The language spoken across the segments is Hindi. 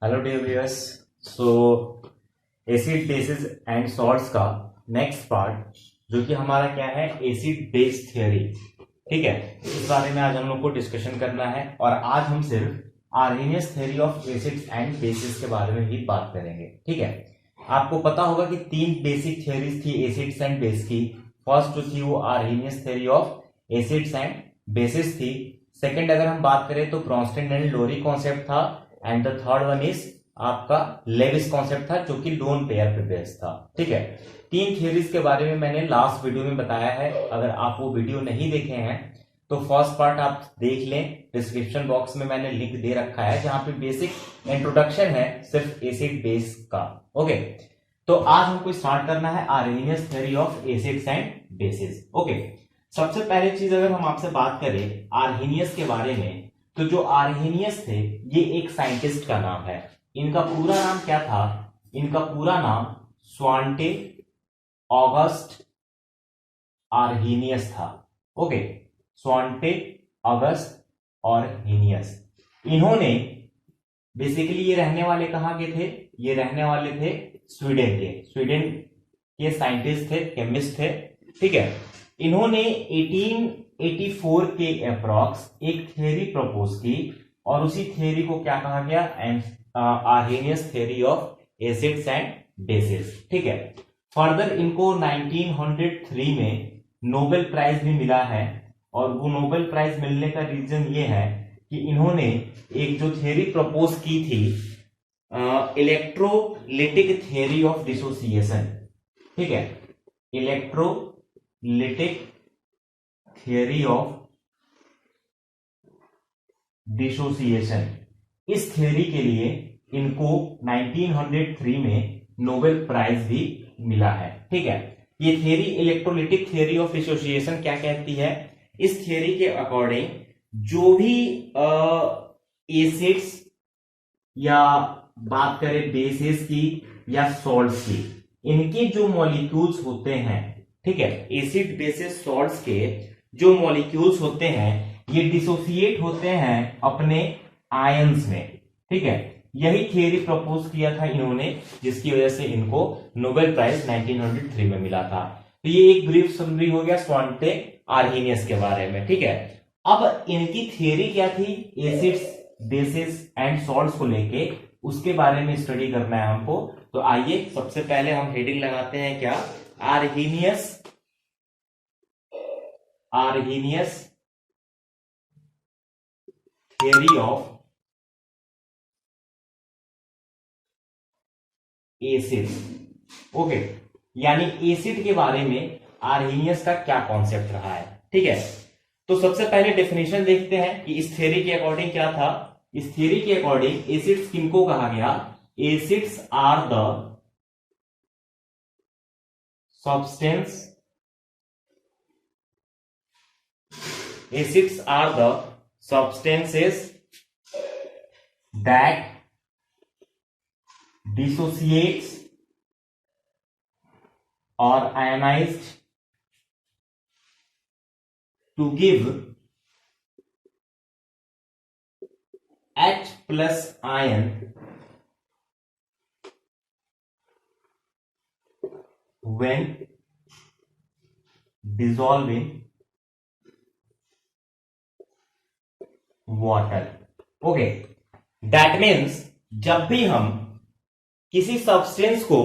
Hello dear viewers. So acid bases and salts का नेक्स्ट पार्ट जो कि हमारा क्या है, एसिड बेस थ्योरी। ठीक है, इस बारे में आज हम लोग को डिस्कशन करना है और आज हम सिर्फ Arrhenius theory of acids and bases के बारे में ही बात करेंगे। ठीक है, आपको पता होगा कि तीन बेसिक थ्योरीज थी एसिड्स एंड बेस की। फर्स्ट जो थी वो Arrhenius theory of acids and bases थी। सेकंड अगर हम बात करें तो ब्रोंस्टेड एंड लोरी कॉन्सेप्ट था, and the third one is आपका लेविस कॉन्सेप्ट था जो कि लोन पेयर पे बेस्ड था। ठीक है, तीन थ्योरीज के बारे में मैंने लास्ट वीडियो में बताया है। अगर आप वो वीडियो नहीं देखे हैं तो फर्स्ट पार्ट आप देख लें, डिस्क्रिप्शन बॉक्स में मैंने लिंक दे रखा है जहां पे बेसिक इंट्रोडक्शन है सिर्फ एसिड बेस का। ओके, तो आज हमको स्टार्ट करना है Arrhenius theory of acids and bases. Okay, सबसे पहले चीज अगर हम आपसे बात करें आर्हेनियस के बारे में, तो जो आर्हेनियस थे ये एक साइंटिस्ट का नाम है। इनका पूरा नाम क्या था? इनका पूरा नाम स्वांटे ऑगस्ट आर्हेनियस था। Okay, Svante August Arrhenius. इन्होंने बेसिकली ये रहने वाले कहां के थे? ये रहने वाले थे स्वीडन के। स्वीडन के साइंटिस्ट थे, केमिस्ट थे। ठीक है, इन्होंने 1884 के अप्रॉक्स एक थ्योरी प्रपोज की और उसी थ्योरी को क्या कहा गया? Arrhenius theory of acids and bases. ठीक है, फर्दर इनको 1903 में नोबेल प्राइज भी मिला है और वो नोबेल प्राइज मिलने का रीजन ये है कि इन्होंने एक जो थ्योरी प्रपोज की थी इलेक्ट्रोलिटिक थ्योरी ऑफ डिसोसिएशन। ठीक है, इलेक्ट्रोलिटिक थ्योरी ऑफ डिसोसिएशन। इस थ्योरी के लिए इनको 1903 में नोबेल प्राइज भी मिला है। ठीक है, ये theory electrolytic theory of dissociation क्या कहती है? इस थ्योरी के अकॉर्डिंग जो भी एसिड्स या बात करें बेसिस की या सॉल्ट्स की, इनके जो मॉलिक्यूल्स होते हैं, ठीक है, एसिड बेसिस सॉल्ट्स के जो मॉलिक्यूल्स होते हैं ये डिसोसिएट होते हैं अपने आयंस में। ठीक है, यही थ्योरी प्रपोज किया था इन्होंने, जिसकी वजह से इनको नोबेल प्राइज 1903 में मिला था। तो ये एक ब्रीफ समरी हो गया स्वांटे आर्हेनियस के बारे में। ठीक है, अब इनकी थ्योरी क्या थी एसिड्स बेसिस एंड सॉल्ट्स को लेके, उसके बारे में स्टडी करना है हमको। तो आइए सबसे पहले हम हेडिंग लगाते हैं क्या? Arrhenius theory of acid. Okay, यानी एसिड के बारे में आर्हेनियस का क्या कॉन्सेप्ट रहा है। ठीक है, तो सबसे पहले डेफिनेशन देखते हैं कि इस थ्योरी के अकॉर्डिंग क्या था। इस थ्योरी के अकॉर्डिंग एसिड्स किनको कहा गया? Acids are the substance, acids are the substances that dissociates or ionized to give H plus ion when dissolved in water. Okay, that means जब भी हम किसी सब्सटेंस को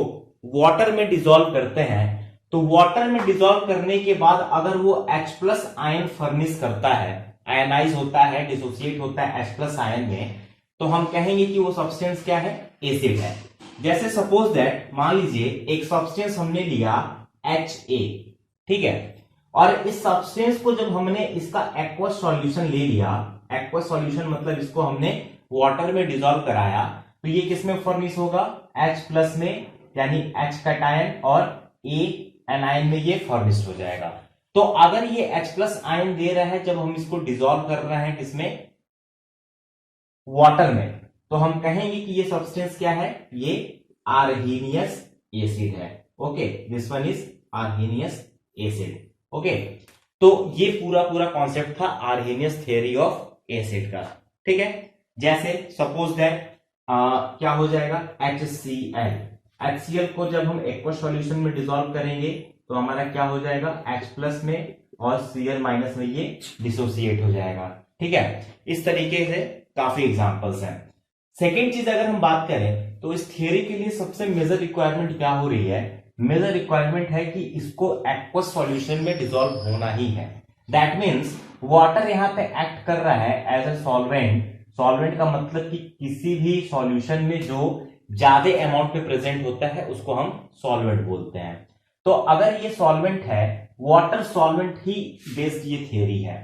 वाटर में डिसॉल्व करते हैं तो वाटर में डिसॉल्व करने के बाद अगर वो H प्लस आयन फर्निश करता है, आयनाइज होता है, डिसोसिएट होता है H प्लस आयन में, तो हम कहेंगे कि वो सब्सटेंस क्या है? एसिड है। जैसे सपोज दैट मान लीजिए एक सब्सटेंस हमने लिया HA। ठीक है, और इस सब्सटेंस को जब हमने इसका एक्वस सॉल्यूशन ले लिया, एक्वस सॉल्यूशन मतलब इसको हमने वाटर में डिसॉल्व कराया, तो ये किसमें फर्निश होगा? H प्लस में, यानी H कैटायन, और A एनायन में ये फर्निश हो जाएगा। तो अगर ये H प्लस आयन दे रहा है जब हम इसको डिसॉल्व कर रहे हैं किसमें? वाटर में, तो हम कहेंगे कि ये सब्सटेंस क्या है? ये आर्हेनियस एसिड है। Okay, this one is Arrhenius acid. Okay, तो ये पूरा कॉन्सेप्ट था आर्हेनियस थ्योरी ऑफ एसिड का। ठीक है, जैसे सपोज दैट क्या हो जाएगा HCl। HCl को जब हम एक्वा सॉल्यूशन में डिसॉल्व करेंगे तो हमारा क्या हो जाएगा H प्लस में और Cl माइनस में ये डिसोसिएट हो जाएगा। ठीक है, इस तरीके से काफी एग्जांपल्स हैं। सेकेंड चीज अगर हम बात करें तो इस थियरी के लिए सबसे मेजर रिक्वायरमेंट क्या हो रही है, मेजर रिक्वायरमेंट है कि इसको एक्वस सॉल्यूशन में डिसॉल्व होना ही है। दैट मीन्स वाटर यहाँ पे एक्ट कर रहा है एज ए सॉल्वेंट। सॉल्वेंट का मतलब कि किसी भी सॉल्यूशन में जो ज्यादा अमाउंट पे प्रेजेंट होता है उसको हम सॉल्वेंट बोलते हैं। तो अगर ये सॉल्वेंट है, वाटर सॉल्वेंट ही बेस्ड ये थियरी है।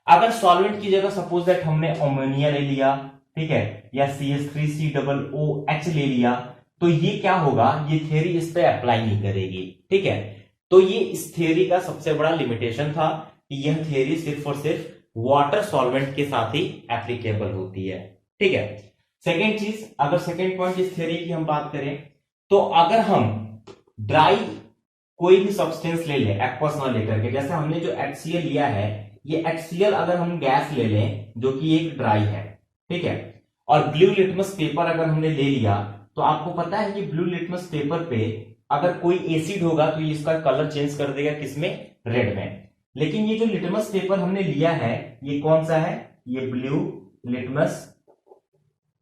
अगर सॉल्वेंट की जगह सपोज दैट हमने अमोनिया ले लिया, ठीक है, या CH3COOH ले लिया, तो ये क्या होगा, ये थियरी इस पे अप्लाई नहीं करेगी। ठीक है, तो ये इस थियरी का सबसे बड़ा लिमिटेशन था कि यह थियरी सिर्फ और सिर्फ वाटर सॉल्वेंट के साथ ही एप्लीकेबल होती है। ठीक है, सेकेंड चीज, अगर सेकेंड पॉइंट इस थियरी की हम बात करें तो अगर हम ड्राई कोई भी सब्सटेंस ले लें एक्वस ना लेकर के, जैसे हमने जो HCl लिया है, ये HCl अगर हम गैस ले लें जो कि एक ड्राई है, ठीक है, और ब्लू लिटमस पेपर अगर हमने ले लिया, तो आपको पता है कि ब्लू लिटमस पेपर पे अगर कोई एसिड होगा तो ये इसका कलर चेंज कर देगा, किसमें, रेड में। लेकिन ये जो लिटमस पेपर हमने लिया है ये कौन सा है, ये ब्लू लिटमस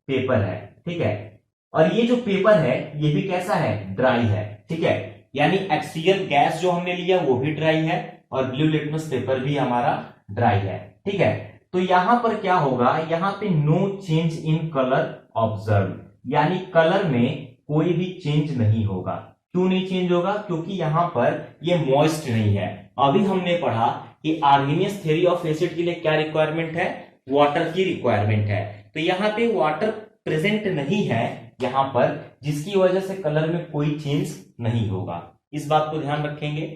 पेपर है। ठीक है, और ये जो पेपर है ये भी कैसा है, ड्राई है। ठीक है, यानी HCl गैस जो हमने लिया वो भी ड्राई है और ब्लू लिटमस पेपर भी हमारा ड्राई है। ठीक है, तो यहां पर क्या होगा, यहां पे no change in colour observe, यानी कलर में कोई भी चेंज नहीं होगा। क्यों नहीं चेंज होगा, क्योंकि यहां पर ये मॉइस्ट नहीं है। अभी हमने पढ़ा कि आर्हेनियस थ्योरी ऑफ एसिड के लिए क्या रिक्वायरमेंट है, वाटर की रिक्वायरमेंट है। तो यहां पे वाटर प्रेजेंट नहीं है यहां पर, जिसकी वजह से कलर में कोई चेंज नहीं होगा। इस बात को ध्यान रखेंगे।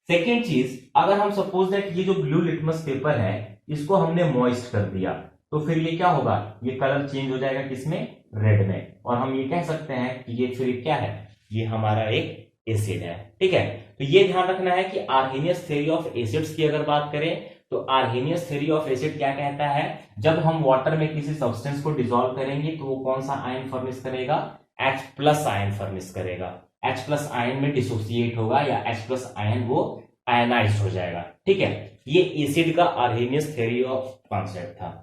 सेकेंड चीज, अगर हम सपोज दैट ये जो ब्लू लिटमस पेपर है इसको हमने मॉइस्ट कर दिया तो फिर ये क्या होगा, ये कलर चेंज हो जाएगा, किसमें, रेड में, और हम ये कह सकते हैं कि ये फिर क्या है, ये हमारा एक एसिड है। ठीक है, तो ये ध्यान रखना है कि आर्हेनियस थ्योरी ऑफ एसिड्स की अगर बात करें तो आर्हेनियस थ्योरी ऑफ एसिड क्या कहता है, जब हम वाटर में किसी सब्सटेंस को डिसॉल्व करेंगे तो वो कौन सा आयन फर्निश करेगा, H प्लस आयन फर्निश करेगा। H प्लस आयन में डिसोसिएट होगा या H प्लस आयन वो आयनाइज्ड हो जाएगा। ठीक है, ये एसिड का आर्हेनियस थ्योरी ऑफ कॉन्सेप्ट था।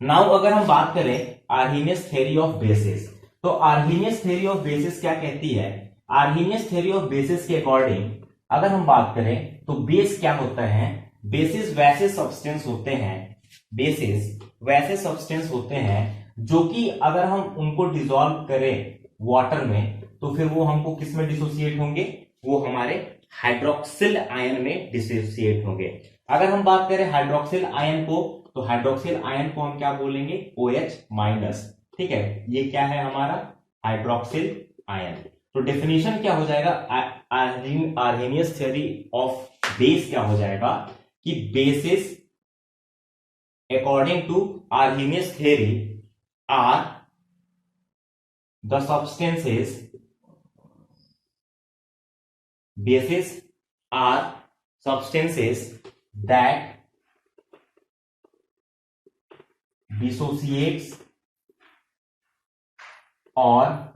नाउ अगर हम बात करें आर्हेनियस थ्योरी ऑफ बेसिस, तो आर्हेनियस थ्योरी ऑफ बेसिस क्या कहती है, आर्हेनियस थ्योरी ऑफ बेसिस के अकॉर्डिंग अगर हम बात करें तो बेस क्या होता है, बेसिस वैसे सब्सटेंस होते हैं, बेसिस वैसे सब्सटेंस होते हैं जो कि अगर हम उनको डिसॉल्व करें वाटर में तो फिर वो हमको किस में डिसोसिएट होंगे, वो हमारे हाइड्रोक्सिल आयन में डिसोसिएट होंगे। अगर हम बात करें हाइड्रोक्सिल आयन को, तो हाइड्रोक्सिल आयन को हम क्या बोलेंगे, OH माइनस। ठीक है, ये क्या है हमारा हाइड्रोक्सिल आयन। तो डेफिनेशन क्या हो जाएगा, आर्हेनियस थ्योरी ऑफ बेस क्या हो जाएगा कि basis according to Arrhenius theory are the substances, bases are substances that dissociates or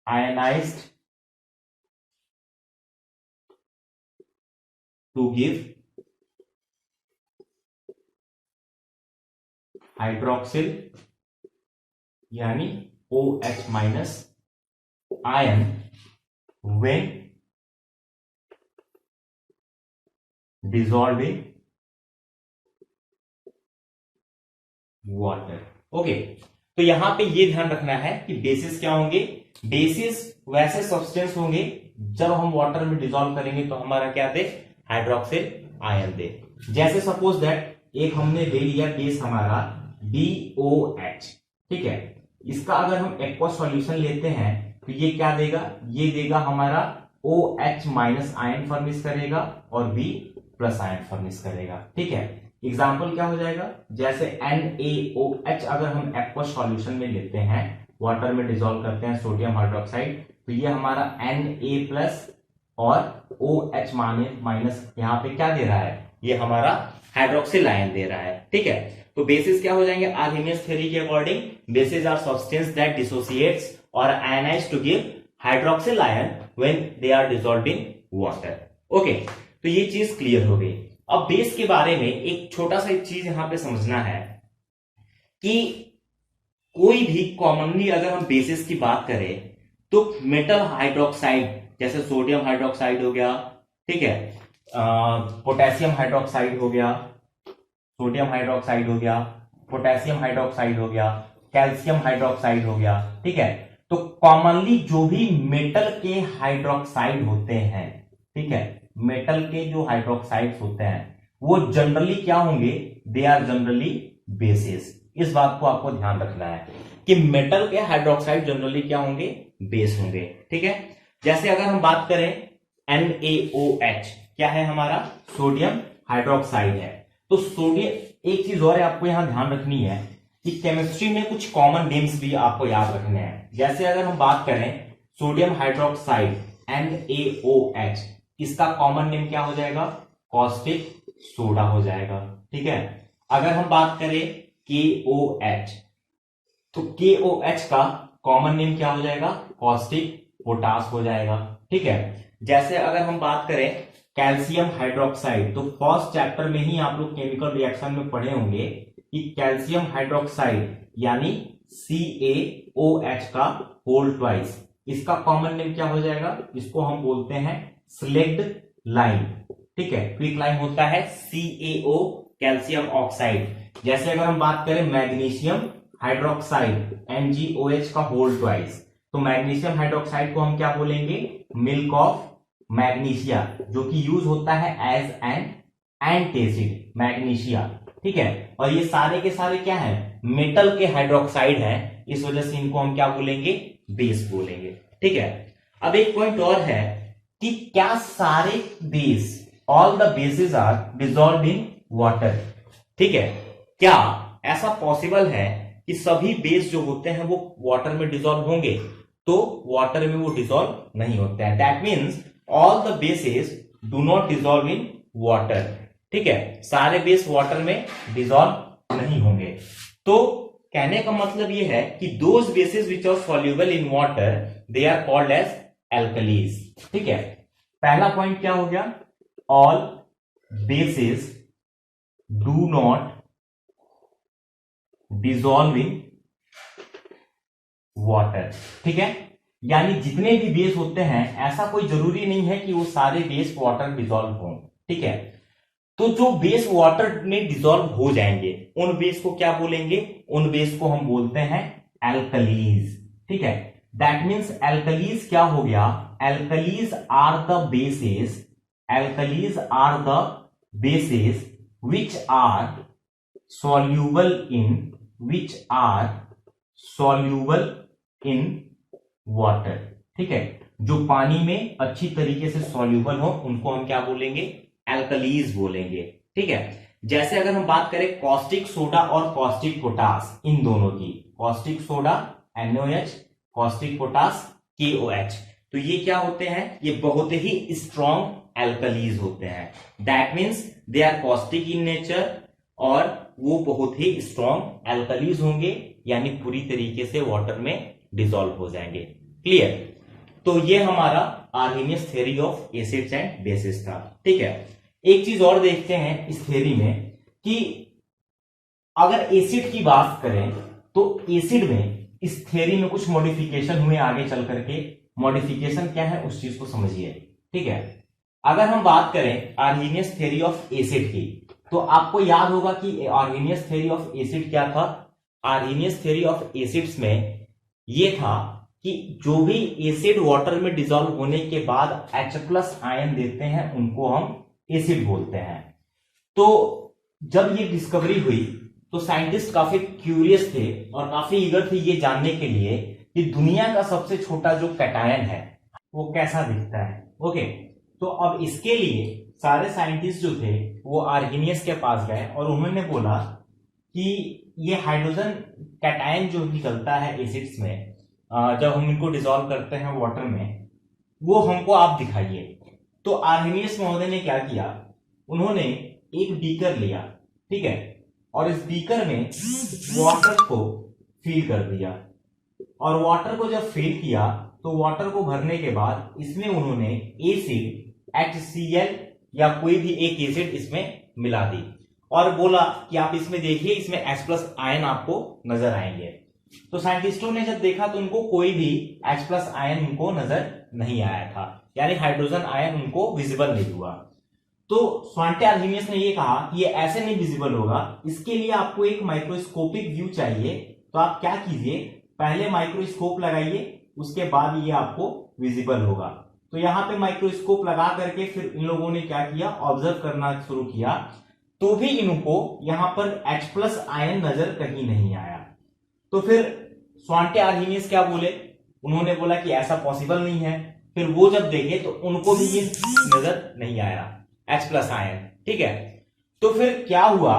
ionized to give hydroxyl यानी OH minus ion when dissolving water। Okay, तो यहां पे ये ध्यान रखना है कि बेसिस क्या होंगे, बेसिस वैसे सब्सटेंस होंगे जब हम वाटर में डिसॉल्व करेंगे तो हमारा क्या दे, हाइड्रोक्सिल आयन दे। जैसे सपोज दैट एक हमने ले लिया बेस हमारा BOH। ठीक है, इसका अगर हम एक्वा सॉल्यूशन लेते हैं तो ये क्या देगा, ये देगा हमारा OH माइनस आयन फर्निश करेगा और B प्लस आयन फर्निश करेगा। ठीक है, एग्जाम्पल क्या हो जाएगा, जैसे NaOH अगर हम एक्वा सॉल्यूशन में लेते हैं, वाटर में डिसॉल्व करते हैं सोडियम हाइड्रोक्साइड, तो ये हमारा Na प्लस और OH माइनस यहाँ पे क्या दे रहा है, ये हमारा हाइड्रोक्सिल आयन दे रहा है। ठीक है, तो बेसिस क्या हो जाएंगे आर्हेनियस थ्योरी के according? Bases are substance that dissociates और ionise to give hydroxyl ion when they are dissolved in water. Okay, तो ये चीज क्लियर हो गई। अब बेस के बारे में एक छोटा सा चीज यहां पे समझना है कि कोई भी कॉमनली अगर हम बेसिस की बात करें तो मेटल हाइड्रोक्साइड जैसे सोडियम हाइड्रोक्साइड हो गया, ठीक है, पोटेशियम हाइड्रोक्साइड हो गया, सोडियम हाइड्रोक्साइड हो गया, पोटेशियम हाइड्रोक्साइड हो गया, कैल्शियम हाइड्रोक्साइड हो गया, ठीक है। तो कॉमनली जो भी मेटल के हाइड्रोक्साइड होते हैं, ठीक है, मेटल के जो हाइड्रोक्साइड्स होते हैं वो जनरली क्या होंगे? They are generally bases. इस बात को आपको ध्यान रखना है कि मेटल के हाइड्रोक्साइड जनरली क्या होंगे? बेस होंगे, ठीक है। जैसे अगर हम बात करें NaOH क्या है हमारा? सोडियम हाइड्रोक्साइड है। तो सोडियम, एक चीज और है आपको यहां ध्यान रखनी है कि केमिस्ट्री में कुछ कॉमन नेम्स भी आपको याद रखने हैं। जैसे अगर हम बात करें सोडियम हाइड्रोक्साइड NaOH, इसका कॉमन नेम क्या हो जाएगा? कॉस्टिक सोडा हो जाएगा, ठीक है। अगर हम बात करें KOH, तो KOH का कॉमन नेम क्या हो जाएगा? कॉस्टिक पोटास हो जाएगा, ठीक है। जैसे अगर हम बात करें कैल्शियम हाइड्रोक्साइड, तो फर्स्ट चैप्टर में ही आप लोग केमिकल रिएक्शन में पढ़े होंगे कि कैल्शियम हाइड्रोक्साइड यानी CaOH का होल ट्वाइस, इसका कॉमन नेम क्या हो जाएगा? इसको हम बोलते हैं स्लेग्ड लाइम, ठीक है। क्विक लाइम होता है CaO कैल्शियम ऑक्साइड। जैसे अगर हम बात करें मैग्नीशियम हाइड्रोक्साइड MgOH का होल ट्वाइस, तो मैग्नीशियम हाइड्रोक्साइड को हम क्या बोलेंगे? मिल्क ऑफ मैग्नीशिया, जो कि यूज होता है एज एन एंटासिड मैग्नीशिया, ठीक है। और ये सारे के सारे क्या है? मेटल के हाइड्रोक्साइड है, इस वजह से इनको हम क्या बोलेंगे? बेस बोलेंगे, ठीक है। अब एक पॉइंट और है कि क्या सारे base, all the bases are dissolved in water, ठीक है। क्या ऐसा पॉसिबल है कि सभी बेस जो होते हैं वो वाटर में डिसॉल्व होंगे? तो वाटर में वो डिसॉल्व नहीं होते हैं। That means all the basis do not dissolve in water, ठीक है। सारे बेस वाटर में डिसॉल्व नहीं होंगे। तो कहने का मतलब ये है कि those bases which are soluble in water they are called as alkalis, ठीक है। पहला पॉइंट क्या हो गया? All bases do not dissolve in water, ठीक है। यानी जितने भी बेस होते हैं ऐसा कोई जरूरी नहीं है कि वो सारे बेस वाटर डिसॉल्व हों, ठीक है। तो जो बेस वाटर में डिसॉल्व हो जाएंगे उन बेस को क्या बोलेंगे? उन बेस को हम बोलते हैं एल्कलीज, ठीक है। दैट मीन्स एल्कलीज क्या हो गया? Alkalis are the bases, alkalis are the bases which are soluble in, which are soluble in water, ठीक है। जो पानी में अच्छी तरीके से soluble हो उनको हम क्या बोलेंगे? एल्कलीज बोलेंगे, ठीक है। जैसे अगर हम बात करें कॉस्टिक सोडा और कॉस्टिक पोटास, इन दोनों की, caustic soda NaOH, caustic potash KOH, तो ये क्या होते हैं? ये बहुत ही स्ट्रॉन्ग एल्कलीज होते हैं। That means they are caustic in nature और वो बहुत ही स्ट्रॉन्ग एल्कलीज होंगे, यानी पूरी तरीके से वाटर में डिसॉल्व हो जाएंगे। क्लियर? तो ये हमारा Arrhenius theory of acids and bases था, ठीक है। एक चीज और देखते हैं इस थ्योरी में कि अगर एसिड की बात करें तो एसिड में इस थ्योरी में कुछ मॉडिफिकेशन हुए आगे चल करके। मॉडिफिकेशन क्या है उस चीज को समझिए, ठीक है। अगर हम बात करें आर्हेनियस थ्योरी ऑफ एसिड की, तो आपको याद होगा कि आर्हेनियस थ्योरी ऑफ एसिड क्या था? आर्हेनियस थ्योरी ऑफ एसिड्स में ये था कि जो भी एसिड वाटर में डिसॉल्व होने के बाद H+ आयन देते हैं उनको हम एसिड बोलते हैं। तो जब ये डिस्कवरी हुई तो साइंटिस्ट काफी क्यूरियस थे और काफी ईगर थे ये जानने के लिए कि दुनिया का सबसे छोटा जो कैटायन है वो कैसा दिखता है। ओके, तो अब इसके लिए सारे साइंटिस्ट जो थे वो आर्हेनियस के पास गए और उन्होंने बोला कि ये हाइड्रोजन कैटायन जो निकलता है एसिड्स में, जब हम इनको डिसॉल्व करते हैं वाटर में, वो हमको आप दिखाइए। तो आर्हेनियस महोदय ने क्या किया, उन्होंने एक बीकर लिया, ठीक है, और इस बीकर में वाटर को फिल कर दिया, और वाटर को जब फिल किया तो वाटर को भरने के बाद इसमें उन्होंने एसिड HCl या कोई भी एक एसिड इसमें मिला दी और बोला कि आप इसमें देखिए इसमें H+ आयन आपको नजर आएंगे। तो साइंटिस्टों ने जब देखा तो उनको कोई भी H+ आयन उनको नजर नहीं आया था, यानी हाइड्रोजन आयन उनको विजिबल नहीं हुआ। तो स्वांटे आर्हेनियस ने ये कहा कि ये ऐसे नहीं विजिबल होगा, इसके लिए आपको एक माइक्रोस्कोपिक व्यू चाहिए। तो आप क्या कीजिए, पहले माइक्रोस्कोप लगाइए, उसके बाद ये आपको विजिबल होगा। तो यहां पे माइक्रोस्कोप लगा करके फिर इन लोगों ने क्या किया, ऑब्जर्व करना शुरू किया, तो भी इनको यहां पर H+ आयन नजर कहीं नहीं आया। तो फिर स्वांटे आर्हेनियस क्या बोले, उन्होंने बोला कि ऐसा पॉसिबल नहीं है। फिर वो जब देखे तो उनको भी ये नजर नहीं आया H+ आयन, ठीक है। तो फिर क्या हुआ,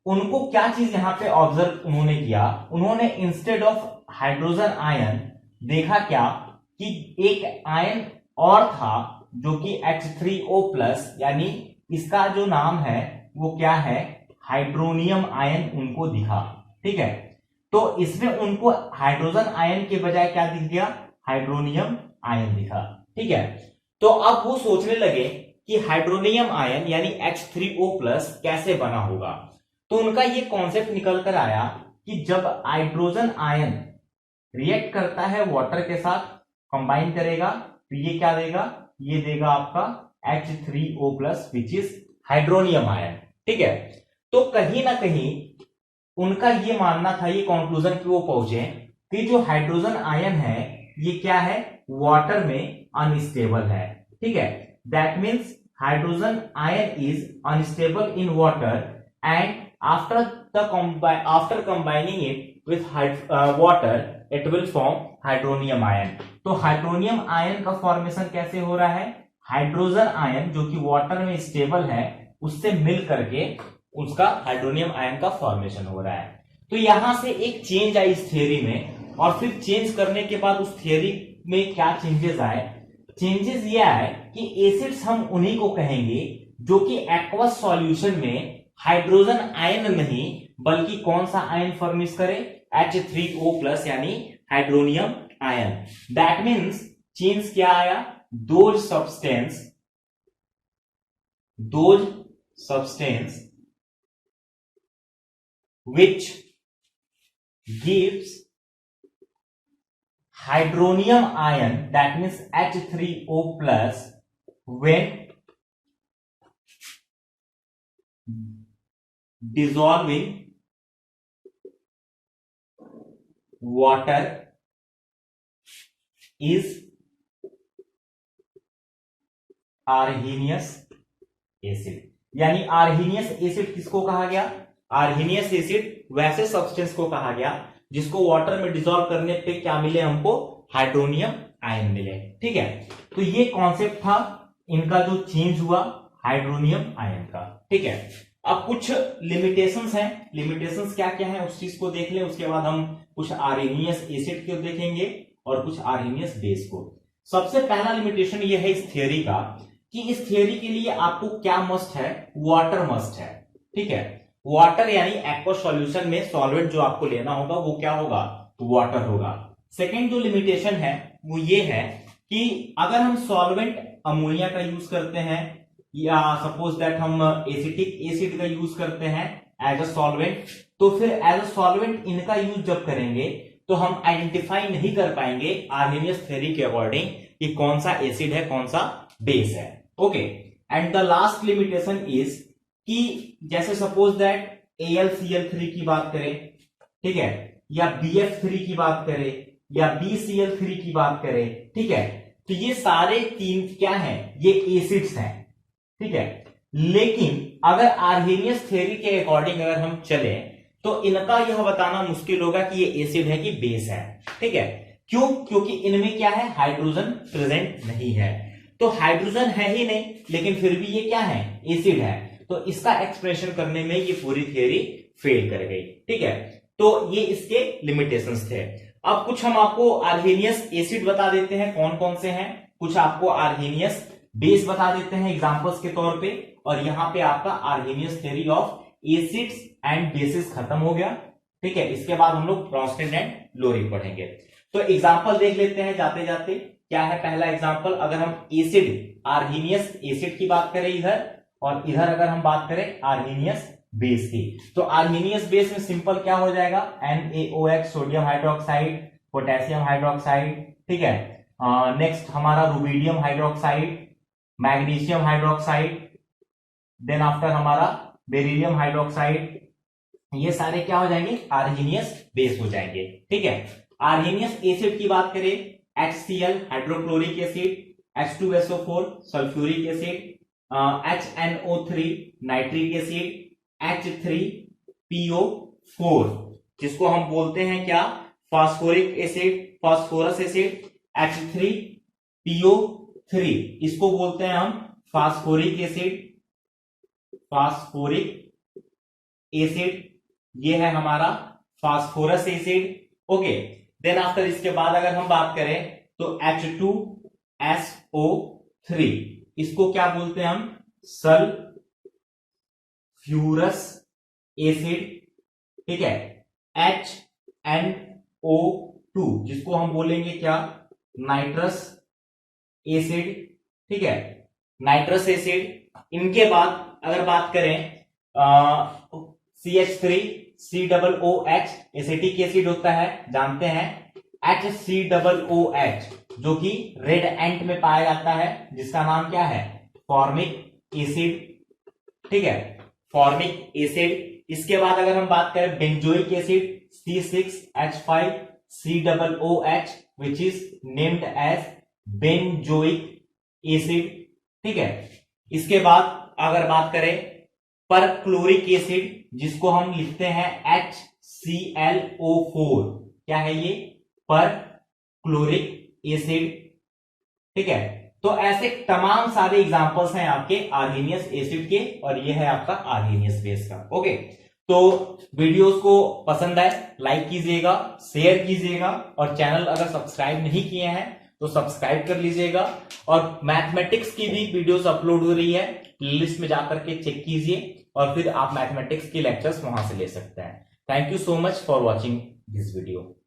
उनको क्या चीज यहां पे ऑब्जर्व उन्होंने किया, उन्होंने इंस्टेड ऑफ हाइड्रोजन आयन देखा क्या कि एक आयन और था जो कि H3O+, यानी इसका जो नाम है वो क्या है, हाइड्रोनियम आयन उनको दिखा, ठीक है। तो इसमें उनको हाइड्रोजन आयन के बजाय क्या दिख गया, हाइड्रोनियम आयन दिखा, ठीक है। तो अब वो सोचने लगे कि हाइड्रोनियम आयन यानी H3O+ कैसे बना होगा। तो उनका ये कॉन्सेप्ट निकल कर आया कि जब हाइड्रोजन आयन रिएक्ट करता है वाटर के साथ, कंबाइन करेगा, तो ये क्या देगा, ये देगा आपका H3O+ which is hydronium ion, ठीक है। तो कहीं ना कहीं उनका ये मानना था, ये कंक्लूजन पे वो पहुंचे कि जो हाइड्रोजन आयन है ये क्या है, वाटर में अनस्टेबल है, ठीक है। That means hydrogen ion is unstable in water and after combining it with water it will form hydronium ion. तो हाइड्रोनियम आयन का फॉर्मेशन कैसे हो रहा है, हाइड्रोजन आयन जो कि वाटर में स्टेबल है उससे मिल करके उसका हाइड्रोनियम आयन का फॉर्मेशन हो रहा है। तो यहां से एक चेंज आई इस थियरी में, और फिर चेंज करने के बाद उस थियरी में क्या चेंजेस आए, चेंजेस ये आए कि एसिड्स हम उन्हीं को कहेंगे जो कि एक्वस सॉल्यूशन में हाइड्रोजन आयन नहीं बल्कि कौन सा आयन फॉर्मिश करे, H3O+ यानी hydronium ion. That means change क्या आया, those substance which gives hydronium ion, that means H3O+, when dissolving water is arrhenius acid. यानी आर्हेनियस एसिड किसको कहा गया, आर्हेनियस एसिड वैसे सब्सटेंस को कहा गया जिसको वाटर में डिसॉल्व करने पे क्या मिले, हमको हाइड्रोनियम आयन मिले, ठीक है। तो ये कॉन्सेप्ट था इनका जो चेंज हुआ हाइड्रोनियम आयन का, ठीक है। अब कुछ लिमिटेशंस हैं, लिमिटेशंस क्या क्या है उस चीज को देख लें, उसके बाद हम कुछ आर्हेनियस एसिड को देखेंगे और कुछ आर्हेनियस बेस को। सबसे पहला लिमिटेशन ये है इस थियरी का कि इस थियरी के लिए आपको क्या मस्ट है, वाटर मस्ट है, ठीक है। वाटर यानी एक्वस सॉल्यूशन में सॉल्वेंट जो आपको लेना होगा वो क्या होगा, वाटर होगा। सेकेंड जो लिमिटेशन है वो ये है कि अगर हम सॉल्वेंट अमोनिया का यूज करते हैं या सपोज दैट हम एसिटिक एसिड का यूज करते हैं एज अ सॉल्वेंट, तो फिर एज अ सॉल्वेंट इनका यूज जब करेंगे तो हम आइडेंटिफाई नहीं कर पाएंगे आर्हेनियस थ्योरी के अकॉर्डिंग कि कौन सा एसिड है कौन सा बेस है, okay. And the last limitation is कि जैसे सपोज दैट AlCl3 की बात करें, ठीक है, या BF3 की बात करें या BCl3 की बात करें, ठीक है, तो ये सारे तीन क्या हैं, ये एसिड्स हैं, ठीक है। लेकिन अगर आर्हेनियस थ्योरी के अकॉर्डिंग अगर हम चले तो इनका यह बताना मुश्किल होगा कि ये एसिड है कि बेस है, ठीक है। क्यों, क्योंकि इनमें क्या है, हाइड्रोजन प्रेजेंट नहीं है। तो हाइड्रोजन है ही नहीं लेकिन फिर भी ये क्या है, एसिड है, तो इसका एक्सप्रेशन करने में ये पूरी थियरी फेल कर गई, ठीक है। तो ये इसके लिमिटेशंस थे। अब कुछ हम आपको आर्हेनियस एसिड बता देते हैं कौन कौन से हैं, कुछ आपको आर्हेनियस बेस बता देते हैं एग्जांपल्स के तौर पे, और यहां पे आपका Arrhenius theory of acids and bases खत्म हो गया, ठीक है। इसके बाद हम लोग ब्रॉन्स्टेड एंड लोरिक पढ़ेंगे। तो एग्जांपल देख लेते हैं जाते जाते। क्या है पहला एग्जांपल? अगर हम एसिड आर्हीनियस एसिड की बात करें इधर, और इधर अगर हम बात करें आर्हीनियस बेस की, तो आर्हीनियस बेस में सिंपल क्या हो जाएगा, NaOH sodium hydroxide, potassium hydroxide, ठीक है। नेक्स्ट हमारा rubidium hydroxide, magnesium hydroxide, then after हमारा बेरिलियम हाइड्रोक्साइड, ये सारे क्या हो जाएंगे, आर्हीनियस बेस हो जाएंगे, ठीक है। आर्हीनियस एसिड की बात करें, HCl hydrochloric acid, H2SO4 sulphuric acid, HNO3 nitric acid, H3PO4 जिसको हम बोलते हैं क्या, phosphoric acid, phosphorus acid, H3PO3 इसको बोलते हैं हम फास्फोरिक एसिड, फास्फोरिक एसिड, ये है हमारा phosphorus acid, okay. Then after इसके बाद अगर हम बात करें तो H2SO3 इसको क्या बोलते हैं हम, सल्फ्यूरस एसिड, ठीक है। HNO2 जिसको हम बोलेंगे क्या, नाइट्रस एसिड, ठीक है, नाइट्रस एसिड। इनके बाद अगर बात करें CH3COOH एसिटिक एसिड होता है, जानते हैं। HCOOH जो कि रेड एंट में पाया जाता है, जिसका नाम क्या है, फॉर्मिक एसिड, ठीक है, फॉर्मिक एसिड। इसके बाद अगर हम बात करें benzoic acid, C6H5COOH which is named as benzoic acid, ठीक है। इसके बाद अगर बात करें परक्लोरिक एसिड जिसको हम लिखते हैं HClO4, क्या है ये, परक्लोरिक एसिड, ठीक है। तो ऐसे तमाम सारे एग्जांपल्स हैं आपके आर्हीनियस एसिड के, और ये है आपका आर्हीनियस बेस का, ओके। तो वीडियोस को पसंद आए लाइक कीजिएगा, शेयर कीजिएगा, और चैनल अगर सब्सक्राइब नहीं किए हैं तो सब्सक्राइब कर लीजिएगा। और मैथमेटिक्स की भी वीडियोस अपलोड हो रही है, प्लेलिस्ट में जाकर के चेक कीजिए, और फिर आप मैथमेटिक्स के लेक्चर्स वहां से ले सकते हैं। Thank you so much for watching this video.